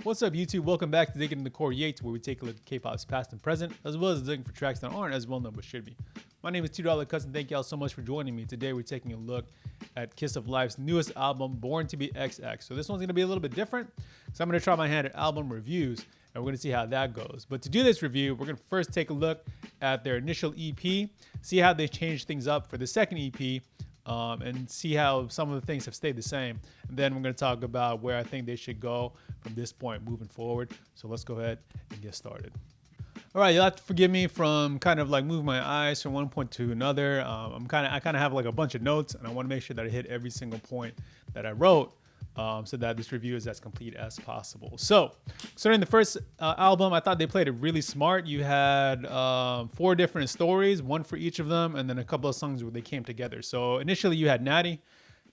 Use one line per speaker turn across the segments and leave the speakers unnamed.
What's up, YouTube? Welcome back to Digging in the Core Yates, where we take a look at K-pop's past and present, as well as digging for tracks that aren't as well known but should be. My name is $2 Cousin. Thank y'all so much for joining me. Today, we're taking a look at Kiss of Life's newest album, Born to Be XX. So this one's gonna be a little bit different, so I'm gonna try my hand at album reviews, and we're gonna see how that goes. But to do this review, we're gonna first take a look at their initial EP, see how they changed things up for the second EP, and see how some of the things have stayed the same. And then we're going to talk about where I think they should go from this point moving forward. So let's go ahead and get started. All right, you'll have to forgive me from kind of like moving my eyes from one point to another. I kind of have like a bunch of notes, and I want to make sure that I hit every single point that I wrote, so that this review is as complete as possible. So, starting the first album, I thought they played it really smart. You had 4 different stories, one for each of them, and then a couple of songs where they came together. So initially, you had Natty.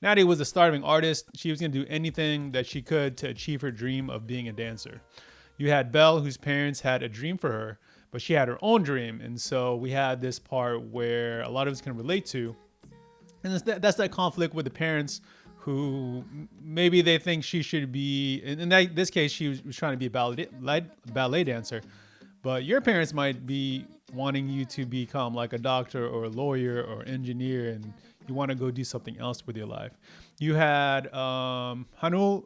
Natty was a starving artist. She was going to do anything that she could to achieve her dream of being a dancer. You had Belle, whose parents had a dream for her, but she had her own dream. And so we had this part where a lot of us can relate to. And that's that conflict with the parents who maybe they think she should be, in this case, she was trying to be a ballet dancer. But your parents might be wanting you to become like a doctor or a lawyer or engineer, and you want to go do something else with your life. You had Hanul,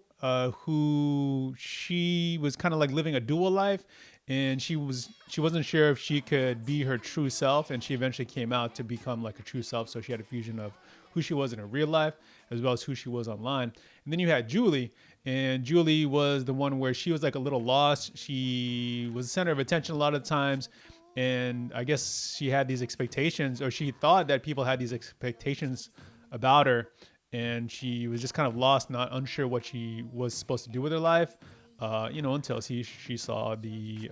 who she was kind of like living a dual life, and she wasn't sure if she could be her true self, and she eventually came out to become like a true self. So she had a fusion of who she was in her real life as well as who she was online. And then you had Julie, and Julie was the one where she was like a little lost. She was the center of attention a lot of times, and I guess she had these expectations, or she thought that people had these expectations about her, and she was just kind of lost, not unsure what she was supposed to do with her life. Until she saw the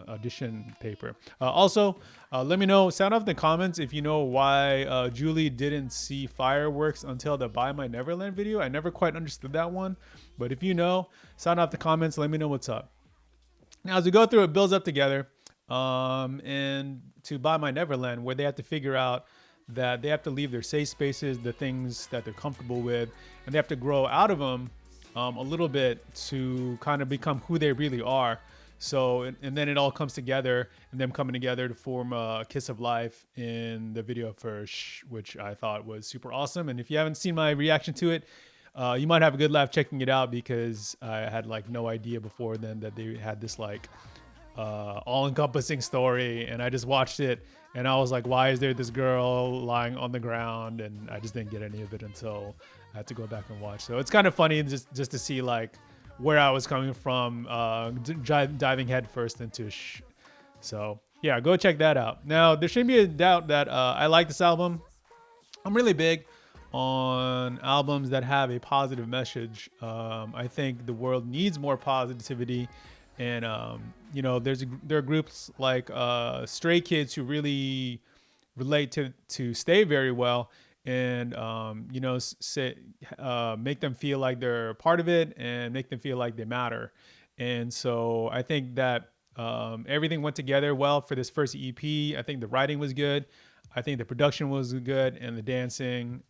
audition paper. Also, let me know, sound off in the comments if you know why Julie didn't see fireworks until the Buy My Neverland video. I never quite understood that one, but if you know, sound off the comments, let me know what's up. Now, as we go through, it builds up together, and to Buy My Neverland, where they have to figure out that they have to leave their safe spaces, the things that they're comfortable with, and they have to grow out of them a little bit to kind of become who they really are. So, and then it all comes together, and them coming together to form a Kiss of Life in the video for Shh, which I thought was super awesome. And if you haven't seen my reaction to it, you might have a good laugh checking it out, because I had like no idea before then that they had this like all-encompassing story, and I just watched it and I was like, why is there this girl lying on the ground? And I just didn't get any of it until I had to go back and watch. So it's kind of funny just to see like where I was coming from, diving headfirst into Shh. So yeah, go check that out. Now, there shouldn't be a doubt that I like this album. I'm really big on albums that have a positive message. I think the world needs more positivity, and there are groups like Stray Kids who really relate to Stay very well, and make them feel like they're part of it and make them feel like they matter. And so I think that everything went together well for this first EP. I think the writing was good. I think the production was good, and the dancing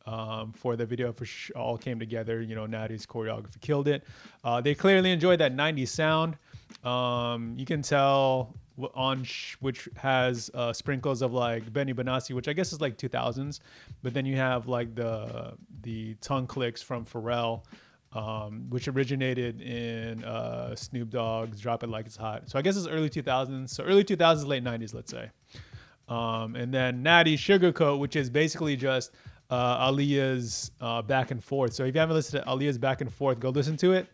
for the video all came together. Natty's choreography killed it. They clearly enjoyed that 90s sound. You can tell on which has sprinkles of like Benny Benassi, which I guess is like 2000s, but then you have like the tongue clicks from Pharrell, which originated in Snoop Dogg's Drop It Like It's Hot. So I guess it's early 2000s. So early 2000s, late 90s, let's say. And then Natty Sugarcoat, which is basically just Aaliyah's Back and Forth. So if you haven't listened to Aaliyah's Back and Forth, go listen to it,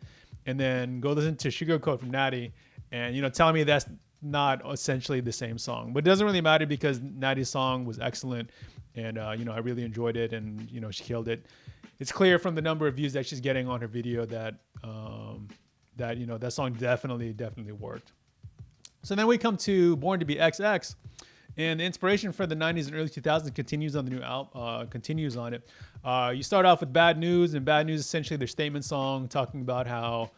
and then go listen to Sugarcoat from Natty, and tell me that's not essentially the same song. But it doesn't really matter, because Natty's song was excellent, and I really enjoyed it, and she killed it. It's clear from the number of views that she's getting on her video that that song definitely worked. So then we come to Born to Be XX. And the inspiration for the 90s and early 2000s continues on the new album, continues on it. You start off with Bad News, and Bad News is essentially their statement song, talking about how,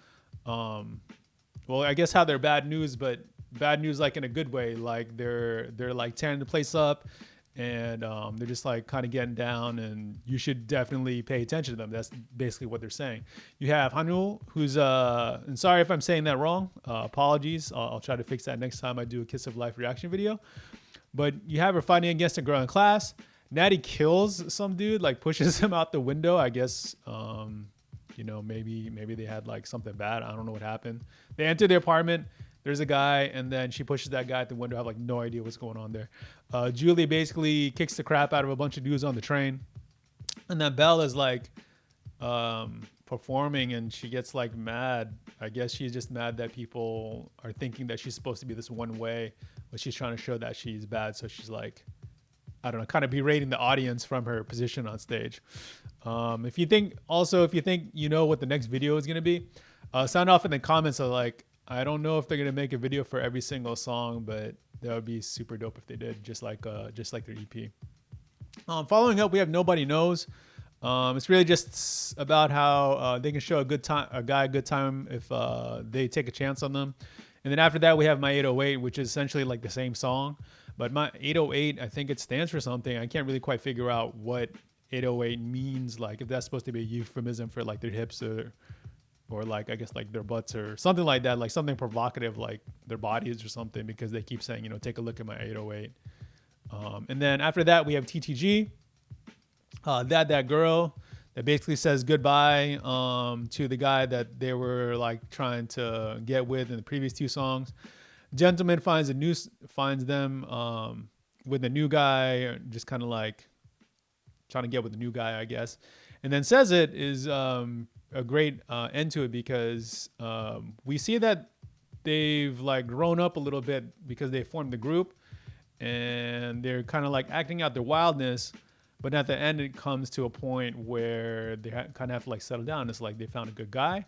I guess how they're bad news, but bad news like in a good way. Like they're like tearing the place up, and they're just like kind of getting down, and you should definitely pay attention to them. That's basically what they're saying. You have Hanul, who's and sorry if I'm saying that wrong. Apologies. I'll try to fix that next time I do a Kiss of Life reaction video. But you have her fighting against a girl in class. Natty kills some dude, like pushes him out the window. I guess, you know, maybe they had like something bad. I don't know what happened. They enter the apartment. There's a guy, and then she pushes that guy at the window. I have like no idea what's going on there. Julie basically kicks the crap out of a bunch of dudes on the train. And then Belle is like performing, and she gets like mad. I guess she's just mad that people are thinking that she's supposed to be this one way, but she's trying to show that she's bad. So she's like, I don't know, kind of berating the audience from her position on stage. If you think you know what the next video is going to be, sound off in the comments of like, I don't know if they're going to make a video for every single song, but that would be super dope if they did, just like their EP. Following up, we have Nobody Knows. It's really just about how they can show a good time if they take a chance on them. And then after that, we have My 808, which is essentially like the same song. But My 808, I think it stands for something. I can't really quite figure out what 808 means. Like if that's supposed to be a euphemism for like their hips or like, I guess like their butts or something like that. Like something provocative like their bodies or something, because they keep saying, you know, take a look at my 808. And then after that, we have TTG. That girl that basically says goodbye to the guy that they were like trying to get with in the previous two songs. Gentleman finds them with a new guy, just kind of like trying to get with the new guy, I guess. And then Says It is a great end to it, because we see that they've like grown up a little bit because they formed the group, and they're kind of like acting out their wildness. But at the end, it comes to a point where they kind of have to like settle down. It's like they found a good guy.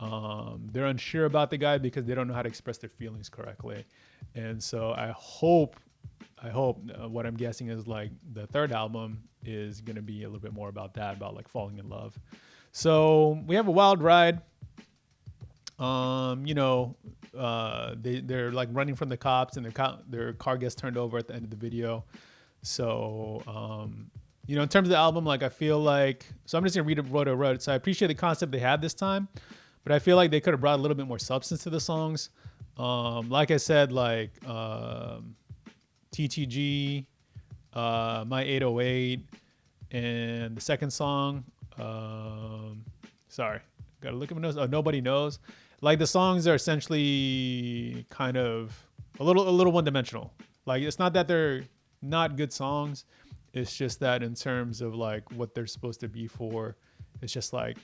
They're unsure about the guy because they don't know how to express their feelings correctly. And so I hope what I'm guessing is like the third album is going to be a little bit more about that, about like falling in love. So we have a wild ride. You know, they're like running from the cops, and their car gets turned over at the end of the video. So, you know, in terms of the album, like I feel like, so I'm just gonna read what I wrote. So I appreciate the concept they had this time, but I feel like they could have brought a little bit more substance to the songs. Like I said, like TTG, My 808, and the second song. Sorry, gotta look at my notes. Oh, Nobody Knows. Like the songs are essentially kind of a little one-dimensional. Like it's not that they're not good songs. It's just that in terms of like what they're supposed to be for, it's just like,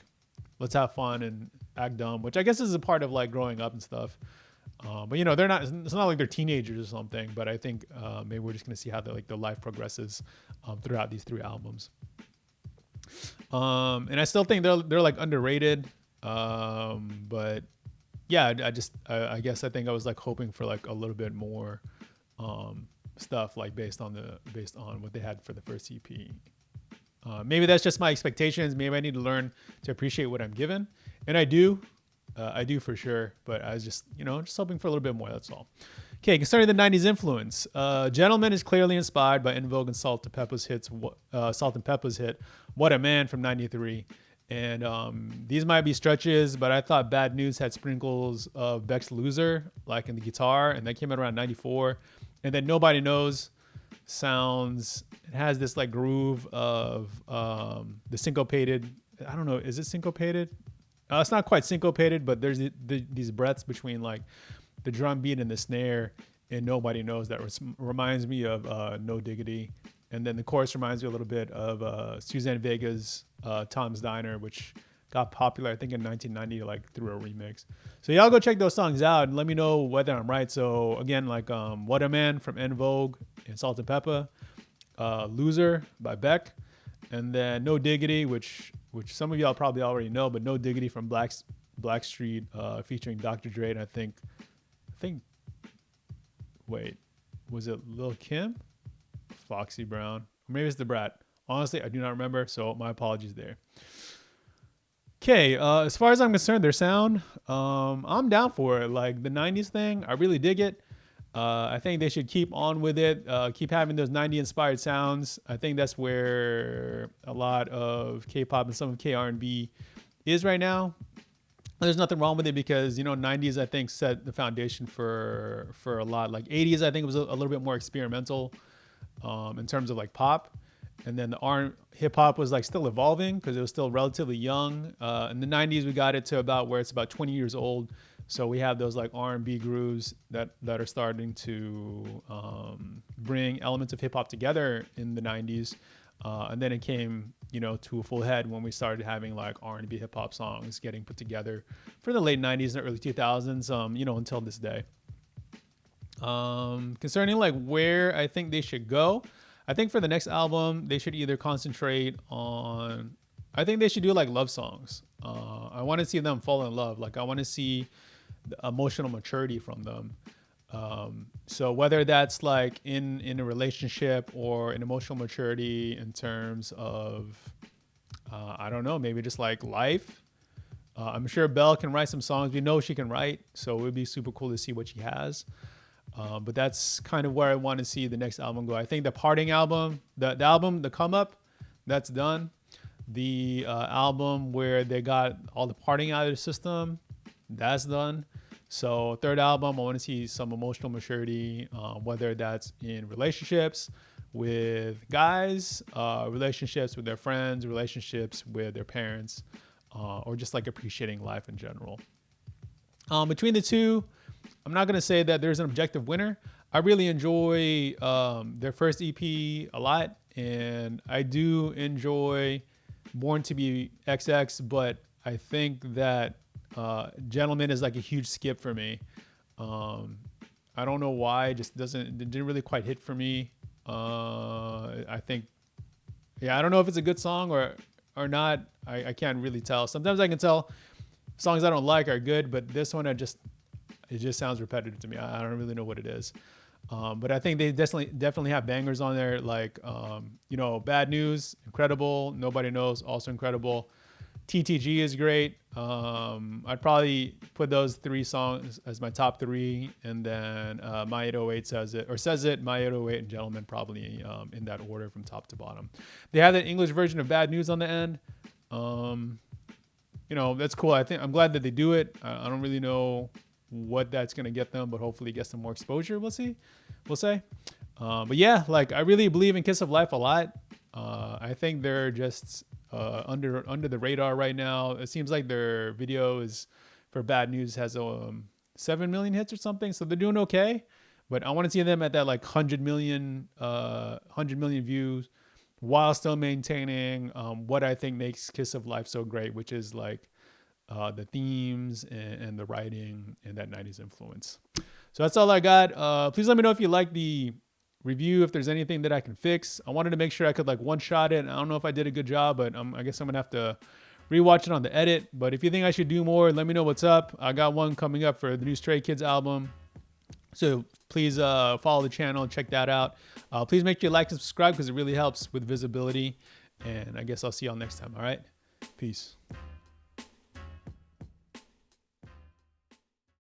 let's have fun and act dumb, which I guess is a part of like growing up and stuff. But you know, it's not like they're teenagers or something, but I think maybe we're just going to see how the life progresses throughout these three albums. And I still think they're like underrated. But yeah, I guess I think I was like hoping for like a little bit more stuff like based on what they had for the first EP. Maybe that's just my expectations. Maybe I need to learn to appreciate what I'm given, and I do for sure. But I was just just hoping for a little bit more. That's all. Okay, concerning the '90s influence, Gentleman is clearly inspired by En Vogue and Salt and Peppa's hit "What a Man" from '93. And these might be stretches, but I thought Bad News had sprinkles of Beck's Loser, like in the guitar, and that came out around '94. And then Nobody Knows it has this like groove of the syncopated, I don't know, is it syncopated? It's not quite syncopated, but there's these breaths between like the drum beat and the snare, and Nobody Knows that reminds me of No Diggity. And then the chorus reminds me a little bit of Suzanne Vega's Tom's Diner, which got popular, I think, in 1990, like through a remix. So y'all go check those songs out and let me know whether I'm right. So again, like What a Man from En Vogue and Salt and Peppa, Loser by Beck, and then No Diggity, which some of y'all probably already know, but No Diggity from Blackstreet featuring Dr. Dre, and I think, wait, was it Lil Kim? Foxy Brown? Or maybe it's the Brat. Honestly, I do not remember, so my apologies there. Okay, as far as I'm concerned, their sound, I'm down for it. Like the 90s thing, I really dig it. I think they should keep on with it. Keep having those 90 inspired sounds. I think that's where a lot of K-pop and some of K-R&B is right now. There's nothing wrong with it because 90s I think set the foundation for a lot. Like 80s I think was a little bit more experimental in terms of like pop, and then the hip hop was like still evolving because it was still relatively young. In the 90s we got it to about where it's about 20 years old. So we have those like R&B grooves that are starting to bring elements of hip hop together in the 90s. And then it came, to a full head when we started having like R&B hip hop songs getting put together for the late 90s and early 2000s, until this day. Concerning like where I think they should go, I think for the next album, they should either concentrate on, I think they should do like love songs. I want to see them fall in love. Like I want to see the emotional maturity from them. So whether that's like in a relationship or an emotional maturity in terms of, I don't know, maybe just like life. I'm sure Belle can write some songs. We know she can write, so it would be super cool to see what she has. But that's kind of where I want to see the next album go. I think the Parting album, the album, the Come Up, that's done. The album where they got all the parting out of the system, that's done. So third album, I want to see some emotional maturity, whether that's in relationships with guys, relationships with their friends, relationships with their parents, or just like appreciating life in general. Between the two, I'm not going to say that there's an objective winner. I really enjoy their first EP a lot, and I do enjoy Born to Be XX, but I think that Gentleman is like a huge skip for me. I don't know why, it didn't really quite hit for me. I think, I don't know if it's a good song or not. I can't really tell. Sometimes I can tell songs I don't like are good, but this one it just sounds repetitive to me. I don't really know what it is. But I think they definitely have bangers on there, like Bad News, incredible. Nobody Knows, also incredible. TTG is great. I'd probably put those three songs as my top three, and then My 808 Says It, My 808, and Gentleman probably in that order from top to bottom. They have that English version of Bad News on the end. That's cool. I'm glad that they do it. I don't really know what that's gonna get them, but hopefully get some more exposure. We'll say. But yeah, like I really believe in Kiss of Life a lot. I think they're just under the radar right now. It seems like their video is for Bad News has 7 million hits or something, so they're doing okay. But I want to see them at that like 100 million views, while still maintaining what I think makes Kiss of Life so great, which is like the themes and the writing and that 90s influence. So that's all I got. Please let me know if you like the review, if there's anything that I can fix. I wanted to make sure I could like one shot it. I don't know if I did a good job, but I guess I'm gonna have to rewatch it on the edit. But if you think I should do more, let me know what's up. I got one coming up for the new Stray Kids album, so please follow the channel and check that out. Please make sure you like and subscribe because it really helps with visibility. And I guess I'll see y'all next time. All right, peace.